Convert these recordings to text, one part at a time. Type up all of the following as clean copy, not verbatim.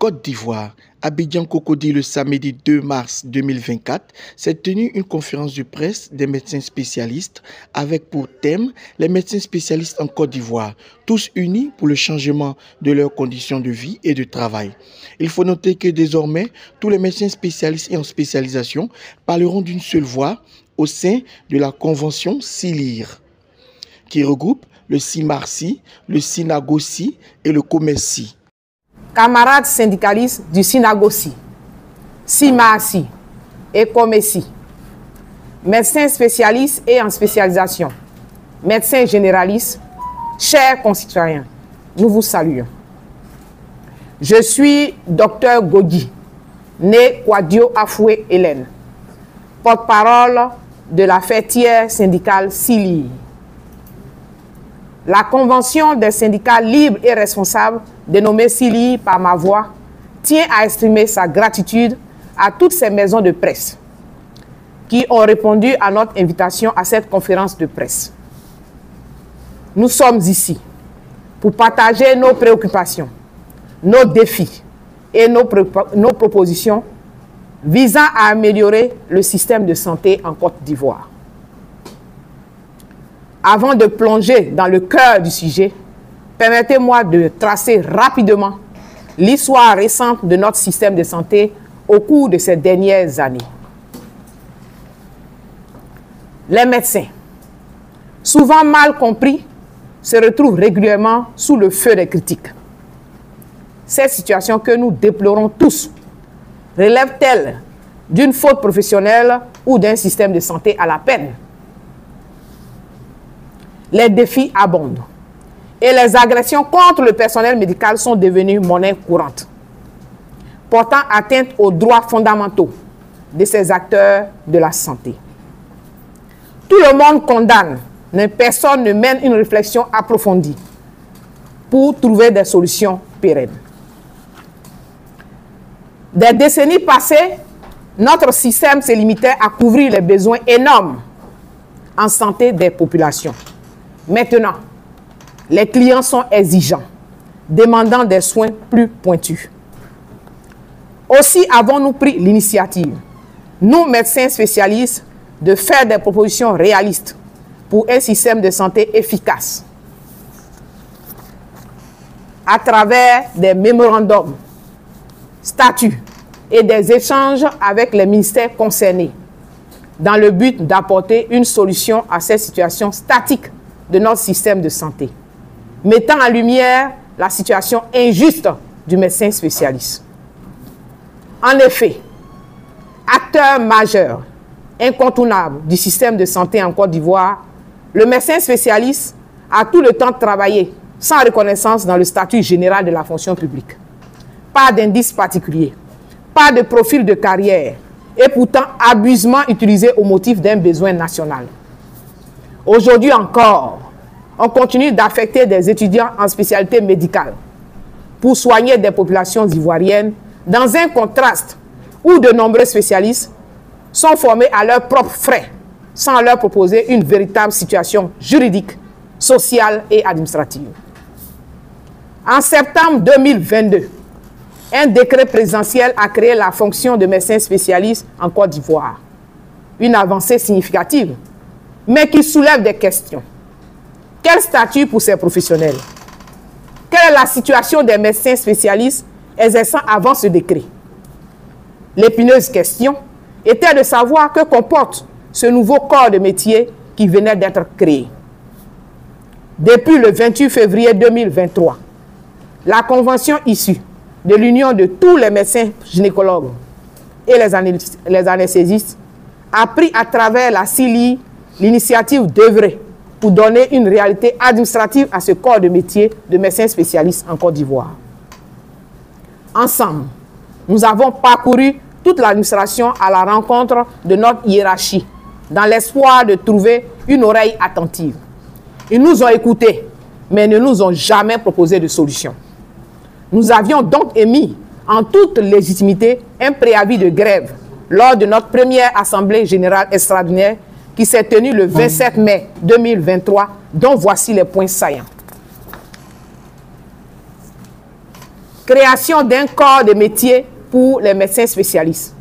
Côte d'Ivoire, Abidjan Cocody, le samedi 2 mars 2024, s'est tenue une conférence de presse des médecins spécialistes avec pour thème les médecins spécialistes en Côte d'Ivoire, tous unis pour le changement de leurs conditions de vie et de travail. Il faut noter que désormais, tous les médecins spécialistes et en spécialisation parleront d'une seule voix au sein de la convention CILIR, qui regroupe le CIMARCI, le SINAGOSI et le COMERCI. Camarades syndicalistes du SINAGOSI, CIMARCI et COMERCI, médecins spécialistes et en spécialisation, médecins généralistes, chers concitoyens, nous vous saluons. Je suis Dr Godi, né Kwadio Afoué Hélène, porte-parole de la fêtière syndicale CILIR. La convention des syndicats libres et responsables, dénommée CILIR par ma voix, tient à exprimer sa gratitude à toutes ces maisons de presse qui ont répondu à notre invitation à cette conférence de presse. Nous sommes ici pour partager nos préoccupations, nos défis et nos propositions visant à améliorer le système de santé en Côte d'Ivoire. Avant de plonger dans le cœur du sujet, permettez-moi de tracer rapidement l'histoire récente de notre système de santé au cours de ces dernières années. Les médecins, souvent mal compris, se retrouvent régulièrement sous le feu des critiques. Cette situation que nous déplorons tous relève-t-elle d'une faute professionnelle ou d'un système de santé à la peine? Les défis abondent et les agressions contre le personnel médical sont devenues monnaie courante, portant atteinte aux droits fondamentaux de ces acteurs de la santé. Tout le monde condamne, mais personne ne mène une réflexion approfondie pour trouver des solutions pérennes. Des décennies passées, notre système se limitait à couvrir les besoins énormes en santé des populations. Maintenant, les clients sont exigeants, demandant des soins plus pointus. Aussi avons-nous pris l'initiative, nous médecins spécialistes, de faire des propositions réalistes pour un système de santé efficace à travers des mémorandums, statuts et des échanges avec les ministères concernés dans le but d'apporter une solution à cette situation statique de notre système de santé, mettant en lumière la situation injuste du médecin spécialiste. En effet, acteur majeur, incontournable du système de santé en Côte d'Ivoire, le médecin spécialiste a tout le temps de travailler sans reconnaissance dans le statut général de la fonction publique. Pas d'indice particulier, pas de profil de carrière et pourtant abusivement utilisé au motif d'un besoin national. Aujourd'hui encore, on continue d'affecter des étudiants en spécialité médicale pour soigner des populations ivoiriennes dans un contraste où de nombreux spécialistes sont formés à leurs propres frais sans leur proposer une véritable situation juridique, sociale et administrative. En septembre 2022, un décret présidentiel a créé la fonction de médecin spécialiste en Côte d'Ivoire. Une avancée significative, mais qui soulève des questions. Quel statut pour ces professionnels? Quelle est la situation des médecins spécialistes exerçant avant ce décret? L'épineuse question était de savoir que comporte ce nouveau corps de métier qui venait d'être créé. Depuis le 28 février 2023, la convention issue de l'union de tous les médecins gynécologues et les anesthésistes a pris à travers la CILIR l'initiative d'œuvrer pour donner une réalité administrative à ce corps de métier de médecins spécialistes en Côte d'Ivoire. Ensemble, nous avons parcouru toute l'administration à la rencontre de notre hiérarchie, dans l'espoir de trouver une oreille attentive. Ils nous ont écoutés, mais ne nous ont jamais proposé de solution. Nous avions donc émis, en toute légitimité, un préavis de grève lors de notre première Assemblée générale extraordinaire qui s'est tenue le 27 mai 2023, dont voici les points saillants. création d'un corps de métier pour les médecins spécialistes,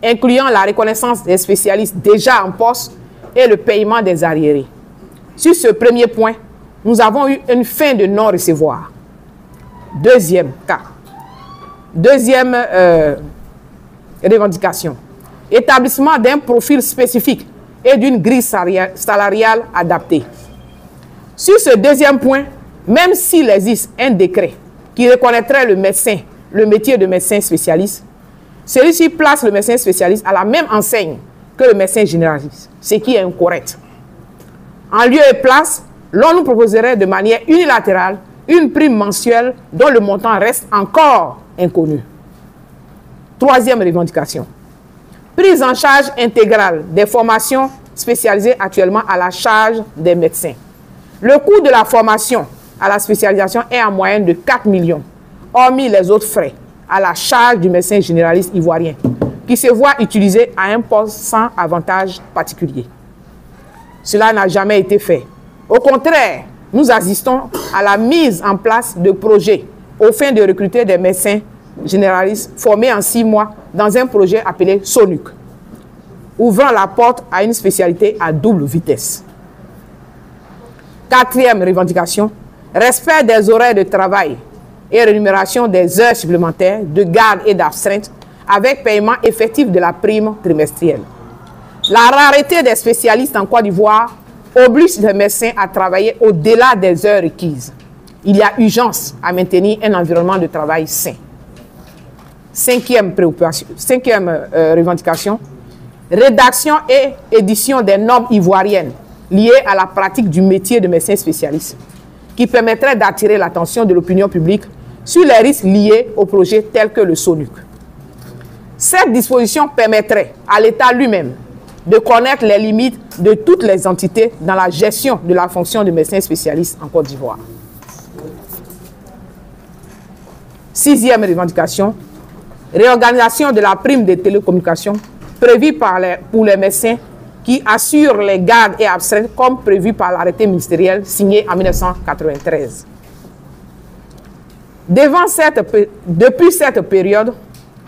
incluant la reconnaissance des spécialistes déjà en poste et le paiement des arriérés. Sur ce premier point, nous avons eu une fin de non-recevoir. Deuxième cas. Deuxième revendication. Établissement d'un profil spécifique et d'une grille salariale adaptée. Sur ce deuxième point, même s'il existe un décret qui reconnaîtrait le métier de médecin spécialiste, celui-ci place le médecin spécialiste à la même enseigne que le médecin généraliste, ce qui est incorrect. En lieu et place, l'on nous proposerait de manière unilatérale une prime mensuelle dont le montant reste encore inconnu. Troisième revendication. Prise en charge intégrale des formations spécialisées actuellement à la charge des médecins. Le coût de la formation à la spécialisation est en moyenne de 4 millions, hormis les autres frais, à la charge du médecin généraliste ivoirien, qui se voit utilisé à un poste sans avantage particulier. Cela n'a jamais été fait. Au contraire, nous assistons à la mise en place de projets aux fins de recruter des médecins généralistes formés en 6 mois dans un projet appelé SONUC, ouvrant la porte à une spécialité à double vitesse. Quatrième revendication, respect des horaires de travail et rémunération des heures supplémentaires de garde et d'astreinte avec paiement effectif de la prime trimestrielle. La rareté des spécialistes en Côte d'Ivoire oblige les médecins à travailler au-delà des heures requises. Il y a urgence à maintenir un environnement de travail sain. Cinquième revendication, rédaction et édition des normes ivoiriennes liées à la pratique du métier de médecin spécialiste, qui permettrait d'attirer l'attention de l'opinion publique sur les risques liés aux projets tels que le SONUC. Cette disposition permettrait à l'État lui-même de connaître les limites de toutes les entités dans la gestion de la fonction de médecin spécialiste en Côte d'Ivoire. Sixième revendication, réorganisation de la prime de télécommunication prévue pour les médecins qui assurent les gardes et abstreintes comme prévu par l'arrêté ministériel signé en 1993. Depuis cette période,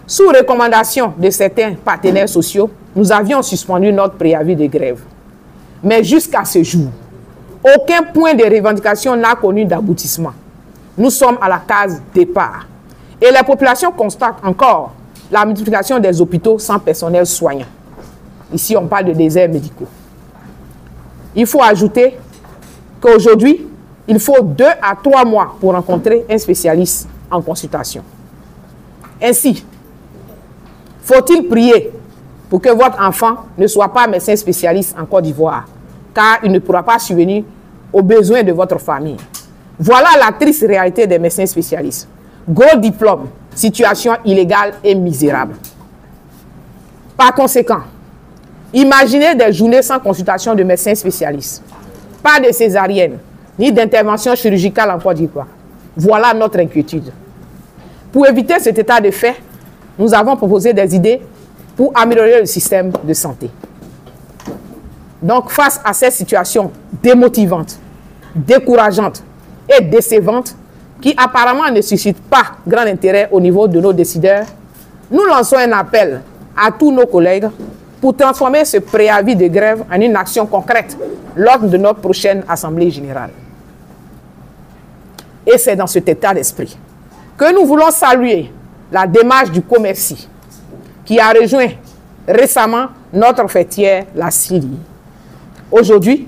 sous recommandation de certains partenaires sociaux, nous avions suspendu notre préavis de grève. Mais jusqu'à ce jour, aucun point de revendication n'a connu d'aboutissement. Nous sommes à la case départ. Et la population constate encore la multiplication des hôpitaux sans personnel soignant. Ici, on parle de déserts médicaux. Il faut ajouter qu'aujourd'hui, il faut 2 à 3 mois pour rencontrer un spécialiste en consultation. Ainsi, faut-il prier pour que votre enfant ne soit pas médecin spécialiste en Côte d'Ivoire, car il ne pourra pas subvenir aux besoins de votre famille. Voilà la triste réalité des médecins spécialistes. Gros diplôme, situation illégale et misérable. Par conséquent, imaginez des journées sans consultation de médecins spécialistes. Pas de césarienne, ni d'intervention chirurgicale en Côte d'Ivoire. Voilà notre inquiétude. Pour éviter cet état de fait, nous avons proposé des idées pour améliorer le système de santé. Donc, face à cette situation démotivante, décourageante et décevante, qui apparemment ne suscite pas grand intérêt au niveau de nos décideurs, nous lançons un appel à tous nos collègues pour transformer ce préavis de grève en une action concrète lors de notre prochaine Assemblée générale. Et c'est dans cet état d'esprit que nous voulons saluer la démarche du Commercy, qui a rejoint récemment notre fêtière, la Syrie. Aujourd'hui,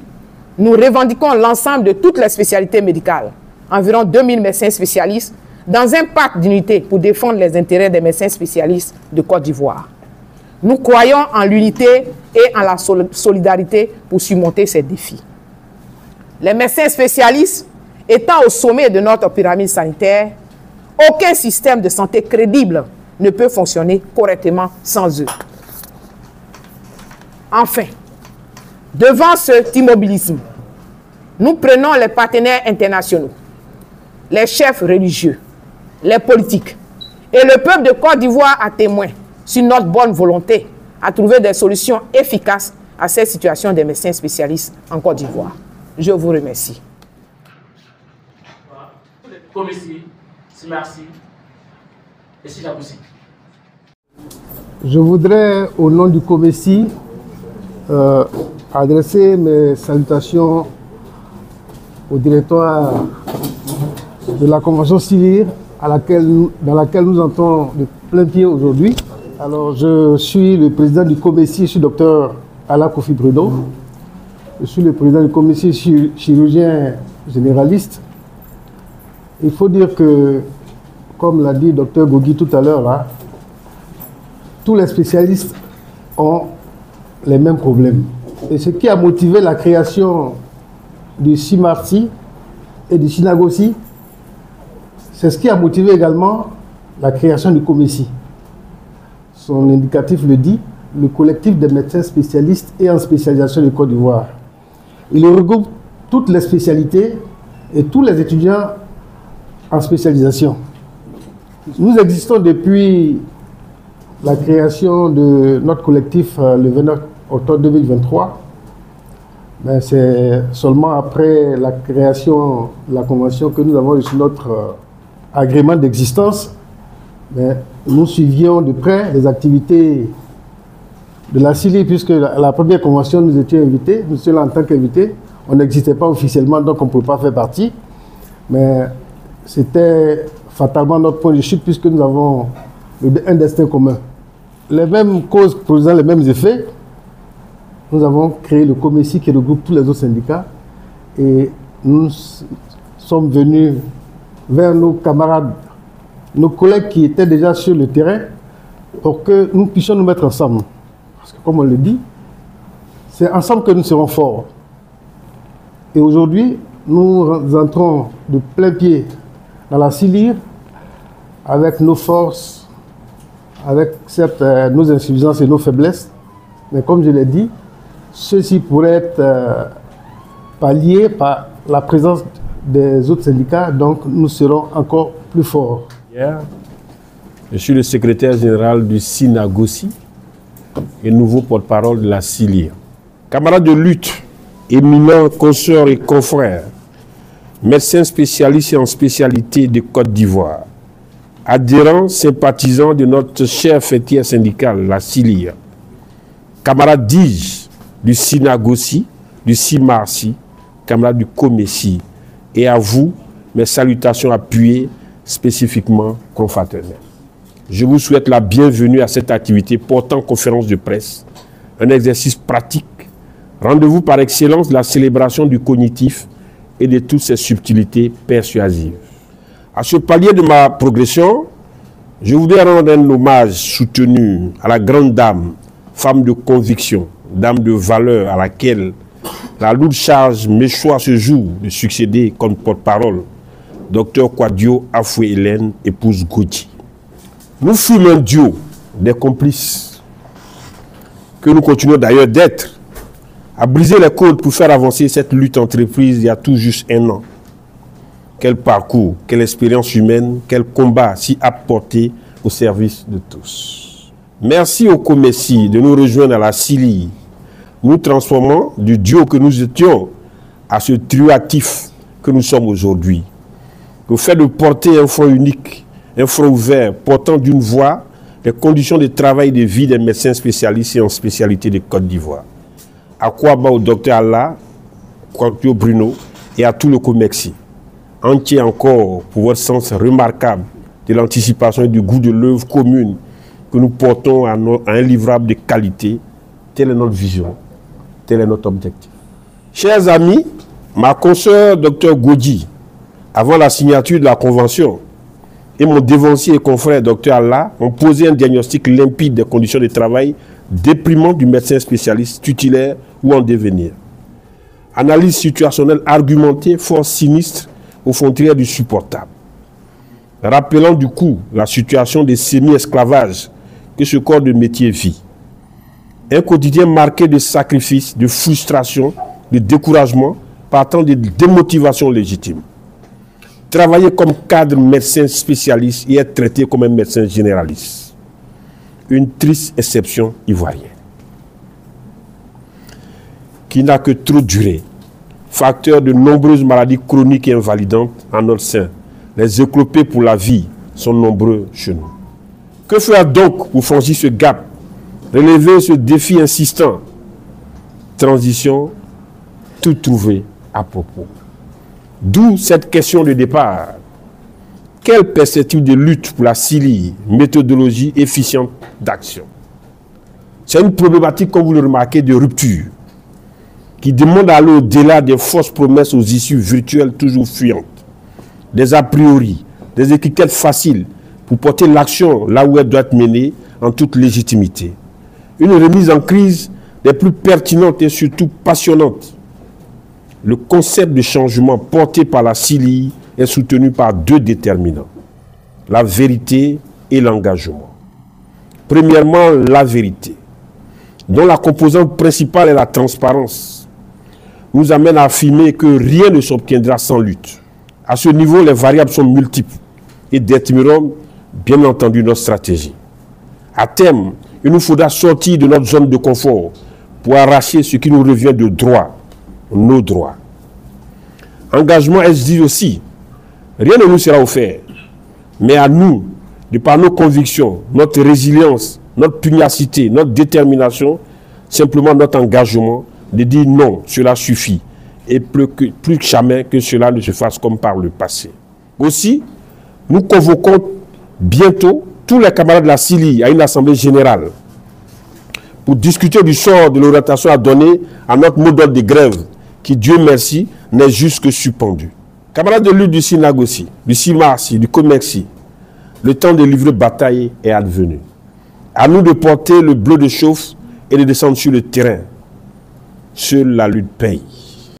nous revendiquons l'ensemble de toutes les spécialités médicales, environ 2000 médecins spécialistes, dans un pacte d'unité pour défendre les intérêts des médecins spécialistes de Côte d'Ivoire. Nous croyons en l'unité et en la solidarité pour surmonter ces défis. Les médecins spécialistes étant au sommet de notre pyramide sanitaire, aucun système de santé crédible ne peut fonctionner correctement sans eux. Enfin, devant cet immobilisme, nous prenons les partenaires internationaux, les chefs religieux, les politiques et le peuple de Côte d'Ivoire à témoin sur notre bonne volonté à trouver des solutions efficaces à cette situation des médecins spécialistes en Côte d'Ivoire. Je vous remercie. Commissie, merci. Merci Jacuzzi. Je voudrais, au nom du COMECI, adresser mes salutations au directoire de la Convention CILIR dans laquelle nous entrons de plein pied aujourd'hui. Alors, je suis le président du COMECI, je suis Dr Alla Kofi Bruno. Je suis le président du COMECI, chirurgien généraliste. Il faut dire que, comme l'a dit Dr Gogui tout à l'heure, tous les spécialistes ont les mêmes problèmes. Et ce qui a motivé la création du CIMARCI et du SINAGOSI, c'est ce qui a motivé également la création du COMECI. Son indicatif le dit, le collectif des médecins spécialistes et en spécialisation du Côte d'Ivoire. Il regroupe toutes les spécialités et tous les étudiants en spécialisation. Nous existons depuis la création de notre collectif le 29 octobre 2023. Mais c'est seulement après la création de la convention que nous avons reçu notre agrément d'existence. Mais nous suivions de près les activités de la CILIR, puisque la première convention nous étions invités, nous étions là en tant qu'invités. On n'existait pas officiellement, donc on ne pouvait pas faire partie. Mais c'était fatalement notre point de chute, puisque nous avons un destin commun. Les mêmes causes produisant les mêmes effets, nous avons créé le COMECI qui regroupe tous les autres syndicats et nous sommes venus vers nos camarades, nos collègues qui étaient déjà sur le terrain pour que nous puissions nous mettre ensemble. Parce que comme on le dit, c'est ensemble que nous serons forts. Et aujourd'hui, nous entrons de plein pied dans la CILIR avec nos forces, avec certes nos insuffisances et nos faiblesses, mais comme je l'ai dit, ceci pourrait être pallié par la présence des autres syndicats, donc nous serons encore plus forts. Je suis le secrétaire général du SINAGOSI et nouveau porte-parole de la CILIR. Camarades de lutte, éminents consoeurs et confrères, médecins spécialistes et en spécialité de Côte d'Ivoire, adhérents, sympathisants de notre chère fêtière syndicale, la CILIR, camarades DIGE du SINAGOSI, du CIMARCI, camarades du COMECI, et à vous, mes salutations appuyées, spécifiquement confraternelles. Je vous souhaite la bienvenue à cette activité portant conférence de presse, un exercice pratique, rendez-vous par excellence de la célébration du cognitif et de toutes ses subtilités persuasives. À ce palier de ma progression, je voudrais rendre un hommage soutenu à la grande dame, femme de conviction, dame de valeur à laquelle la lourde charge m'échoit ce jour de succéder comme porte-parole, Dr Kwadio Afoué Hélène, épouse Gauthier. Nous fûmes un duo des complices, que nous continuons d'ailleurs d'être, à briser les codes pour faire avancer cette lutte entreprise il y a tout juste un an. Quel parcours, quelle expérience humaine, quel combat si apporté au service de tous. Merci au COMECI de nous rejoindre à la CILIR. Nous transformons du duo que nous étions à ce trio actif que nous sommes aujourd'hui. Le fait de porter un front unique, un front ouvert, portant d'une voix les conditions de travail et de vie des médecins spécialistes et en spécialité de Côte d'Ivoire. À quoi bas au docteur Alla, Kwadio Bruno et à tout le COMECI. Entier encore pour votre sens remarquable de l'anticipation et du goût de l'œuvre commune que nous portons à un livrable de qualité. Telle est notre vision, tel est notre objectif. Chers amis, ma consoeur Dr Gogui, avant la signature de la convention, et mon dévancier et confrère Dr Alla ont posé un diagnostic limpide des conditions de travail déprimantes du médecin spécialiste tutélaire ou en devenir. Analyse situationnelle argumentée, force sinistre, aux frontières du supportable. Rappelant du coup la situation de semi-esclavage que ce corps de métier vit. Un quotidien marqué de sacrifices, de frustration, de découragement, partant de démotivation légitime. Travailler comme cadre médecin spécialiste et être traité comme un médecin généraliste. Une triste exception ivoirienne. Qui n'a que trop duré. Facteur de nombreuses maladies chroniques et invalidantes en notre sein. Les éclopés pour la vie sont nombreux chez nous. Que faire donc pour franchir ce gap, relever ce défi insistant? Transition, tout trouver à propos. D'où cette question de départ. Quelle perspective de lutte pour la CILI, méthodologie efficiente d'action? C'est une problématique, comme vous le remarquez, de rupture, qui demande à aller au-delà des fausses promesses aux issues virtuelles toujours fuyantes, des a priori, des étiquettes faciles pour porter l'action là où elle doit être menée en toute légitimité. Une remise en crise des plus pertinentes et surtout passionnantes. Le concept de changement porté par la CILI est soutenu par deux déterminants, la vérité et l'engagement. Premièrement, la vérité, dont la composante principale est la transparence, nous amène à affirmer que rien ne s'obtiendra sans lutte. À ce niveau, les variables sont multiples et détermineront bien entendu notre stratégie. À terme, il nous faudra sortir de notre zone de confort pour arracher ce qui nous revient de droit, nos droits. Engagement est dit aussi, rien ne nous sera offert, mais à nous, de par nos convictions, notre résilience, notre pugnacité, notre détermination, simplement notre engagement de dire non, cela suffit, et plus que jamais que cela ne se fasse comme par le passé. Aussi, nous convoquons bientôt tous les camarades de la CILI à une assemblée générale pour discuter du sort de l'orientation à donner à notre mot d'ordre de grève, qui, Dieu merci, n'est juste que suspendu. Camarades de lutte du Sinagosi, du Simarsi, du Comerci, le temps de livrer bataille est advenu. À nous de porter le bleu de chauffe et de descendre sur le terrain. Seule la lutte paye.